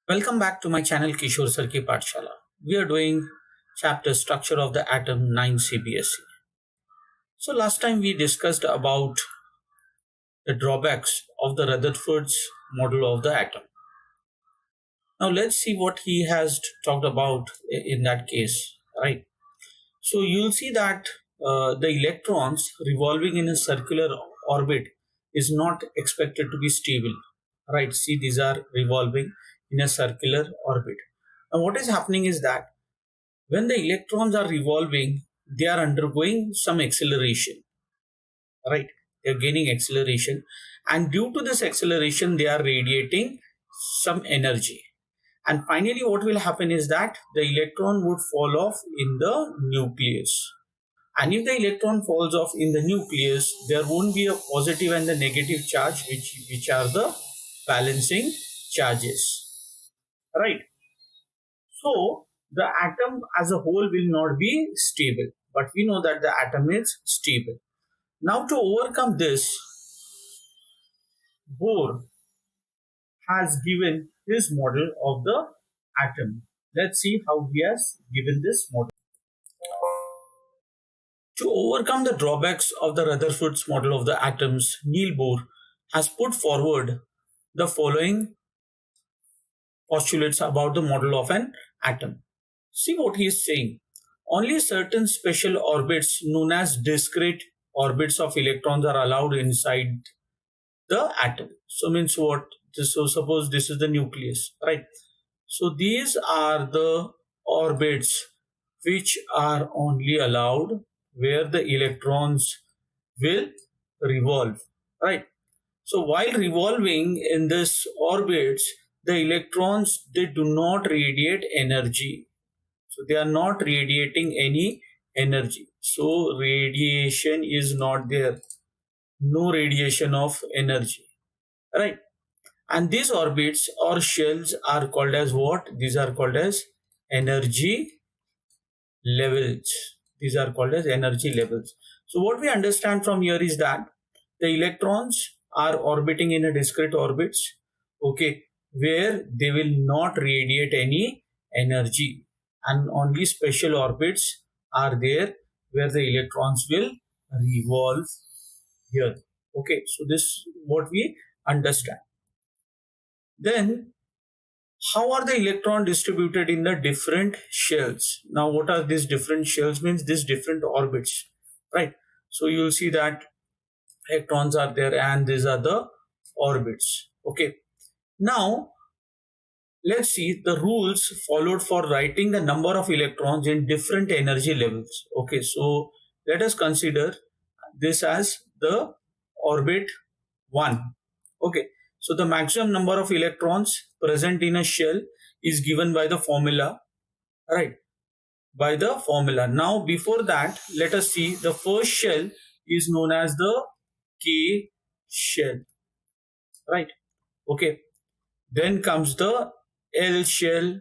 Welcome back to my channel Kishore Sir Ki Pathshala. We are doing chapter Structure of the Atom 9 Cbse. So last time we discussed about the drawbacks of the Rutherford's model of the atom. Now let's see what he has talked about in that case, right? So you'll see that the electrons revolving in a circular orbit is not expected to be stable, right? See, these are revolving in a circular orbit. Now what is happening is that when the electrons are revolving, they are undergoing some acceleration, right? They are gaining acceleration, and due to this acceleration, they are radiating some energy. And finally, what will happen is that the electron would fall off in the nucleus. And if the electron falls off in the nucleus, there won't be a positive and the negative charge, which are the balancing charges, right? So the atom as a whole will not be stable, but we know that the atom is stable. Now to overcome this, Bohr has given his model of the atom. Let's see how he has given this model. To overcome the drawbacks of the Rutherford's model of the atoms, Niels Bohr has put forward the following postulates about the model of an atom. See what he is saying. Only certain special orbits known as discrete orbits of electrons are allowed inside the atom. So means what? So suppose this is the nucleus, right? So these are the orbits which are only allowed where the electrons will revolve, right? So while revolving in this orbits, the electrons, they do not radiate energy. So they are not radiating any energy. So radiation is not there. No radiation of energy, right? And these orbits or shells are called as what? These are called as energy levels. These are called as energy levels. So what we understand from here is that the electrons are orbiting in a discrete orbits, okay, where they will not radiate any energy, and only special orbits are there where the electrons will revolve here. Okay, so this is what we understand. Then how are the electron distributed in the different shells? Now what are these different shells? Means these different orbits, right? So you will see that electrons are there and these are the orbits. Okay, now let's see the rules followed for writing the number of electrons in different energy levels. Okay, so let us consider this as the orbit 1. Okay, so the maximum number of electrons present in a shell is given by the formula, right? By the formula. Now before that, let us see the first shell is known as the K shell, right? Okay, then comes the L shell,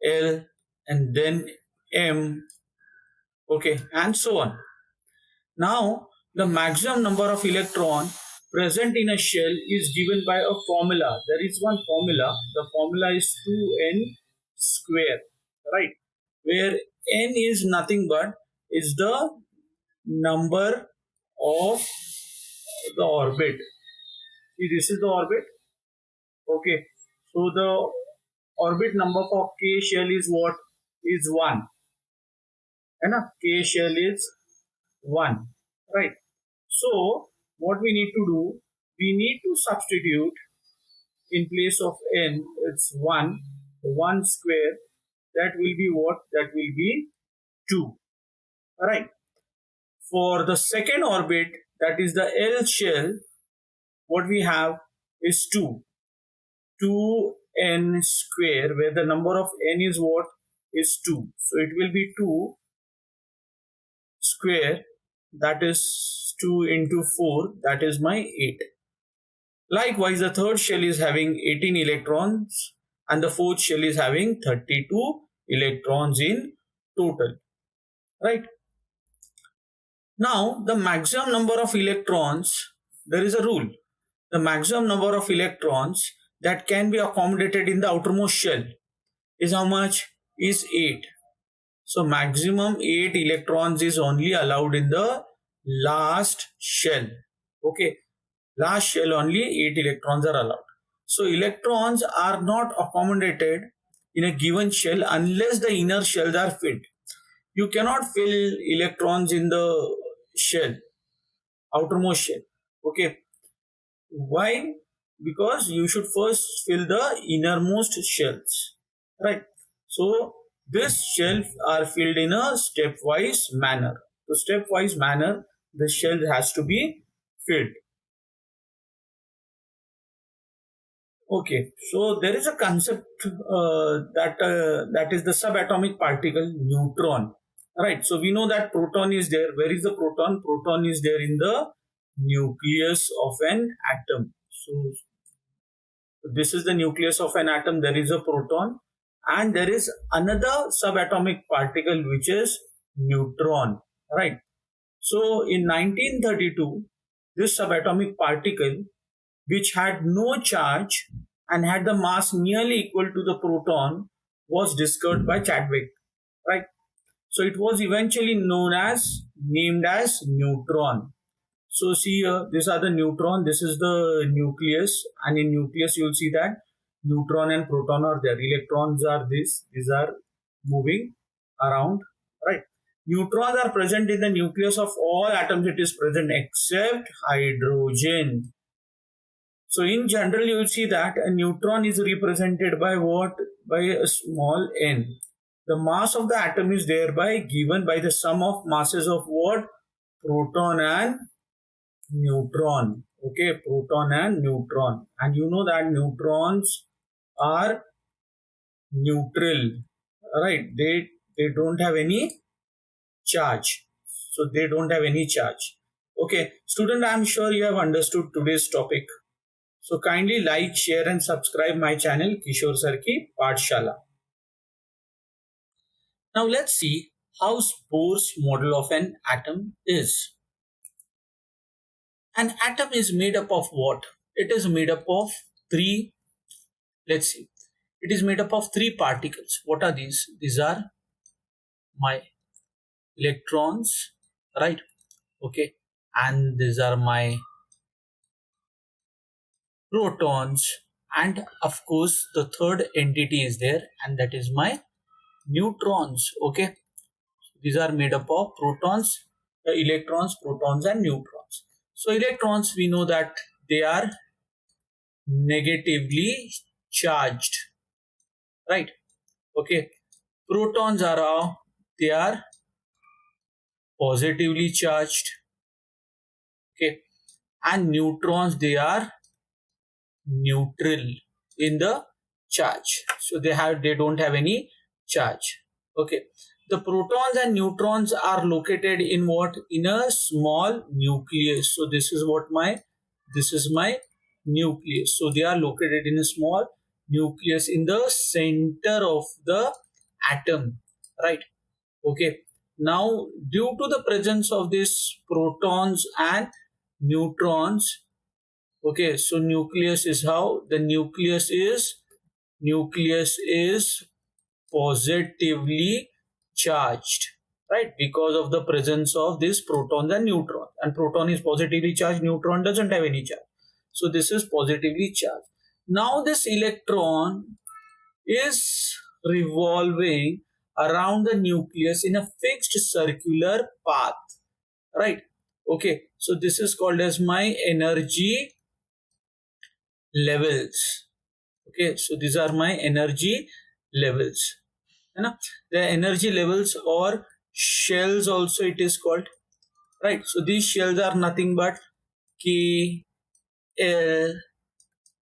L, and then M, okay, and so on. Now the maximum number of electron present in a shell is given by a formula. There is one formula. The formula is 2n square, right? Where n is nothing but is the number of the orbit. See, this is the orbit. Okay. So the orbit number for K shell is what? Is 1. And K shell is 1. Right. So what we need to do, we need to substitute in place of n, it's 1, 1 square, that will be what? That will be 2. Alright. For the second orbit, that is the L shell, what we have is 2. 2n square, where the number of n is what? Is 2. So it will be 2 square, that is 2 into 4, that is my 8. Likewise, the third shell is having 18 electrons and the fourth shell is having 32 electrons in total, right? Now, the maximum number of electrons, there is a rule. The maximum number of electrons that can be accommodated in the outermost shell is how much? Is 8. So maximum 8 electrons is only allowed in the last shell. Okay, last shell only 8 electrons are allowed. So electrons are not accommodated in a given shell unless the inner shells are filled. You cannot fill electrons in the shell, outermost shell. Okay, why? Because you should first fill the innermost shells, right? So this shells are filled in a stepwise manner. So stepwise manner, the shell has to be filled. Okay, so there is a concept that is the subatomic particle neutron, right? So we know that proton is there. Where is the proton? Proton is there in the nucleus of an atom. So this is the nucleus of an atom. There is a proton, and there is another subatomic particle which is neutron, right? So in 1932, this subatomic particle, which had no charge and had the mass nearly equal to the proton, was discovered by Chadwick, right? So it was eventually named as neutron. So see, these are the neutron. This is the nucleus, and in nucleus you will see that neutron and proton are there. Electrons are this. These are moving around, right? Neutrons are present in the nucleus of all atoms. It is present except hydrogen. So in general, you will see that a neutron is represented by what? By a small n. The mass of the atom is thereby given by the sum of masses of what? Proton and neutron. Okay, proton and neutron. And you know that neutrons are neutral, right? They don't have any charge. So they don't have any charge. Okay, student, I'm sure you have understood today's topic. So kindly like, share and subscribe my channel Kishore Sir Ki Pathshala. Now let's see how Bohr's model of an atom is. An atom is made up of what? It is made up of three. Let's see. It is made up of three particles. What are these? These are my electrons, right? Okay. And these are my protons. And of course, the third entity is there, and that is my neutrons. Okay. These are made up of protons, electrons, protons, and neutrons. So electrons, we know that they are negatively charged, right? Okay. Protons are they are positively charged. Okay. And neutrons, they are neutral in the charge. So they don't have any charge. Okay. The protons and neutrons are located in what? In a small nucleus. So this is my nucleus. So they are located in a small nucleus in the center of the atom, right? Okay. Now, due to the presence of these protons and neutrons, okay, so nucleus is how? The nucleus is positively charged, right? Because of the presence of this protons and neutrons. And proton is positively charged, neutron doesn't have any charge. So this is positively charged. Now this electron is revolving around the nucleus in a fixed circular path, right? Okay, so this is called as my energy levels. Okay, so these are my energy levels. The energy levels or shells also it is called, right? So these shells are nothing but K, L,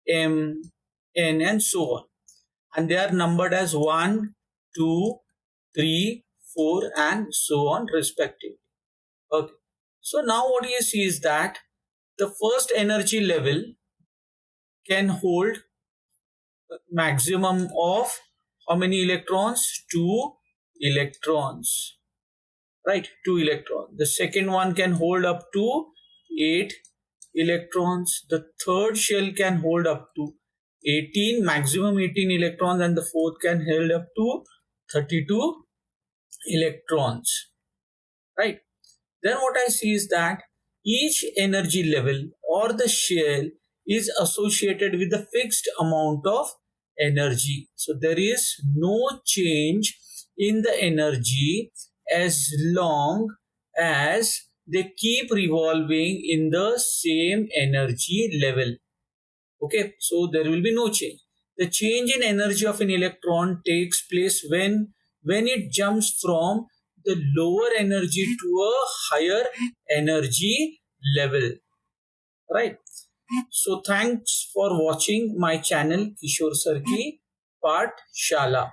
M, N and so on, and they are numbered as 1, 2, 3, 4 and so on respectively. Okay, so now what you see is that the first energy level can hold maximum of how many electrons? 2 electrons, right? 2 electrons. The second one can hold up to 8 electrons. The third shell can hold up to 18, maximum 18 electrons, and the fourth can hold up to 32 electrons, right? Then what I see is that each energy level or the shell is associated with a fixed amount of energy. So there is no change in the energy as long as they keep revolving in the same energy level. Okay, so there will be no change. The change in energy of an electron takes place when it jumps from the lower energy to a higher energy level, right? So thanks for watching my channel Kishore Sir ki Part Shala.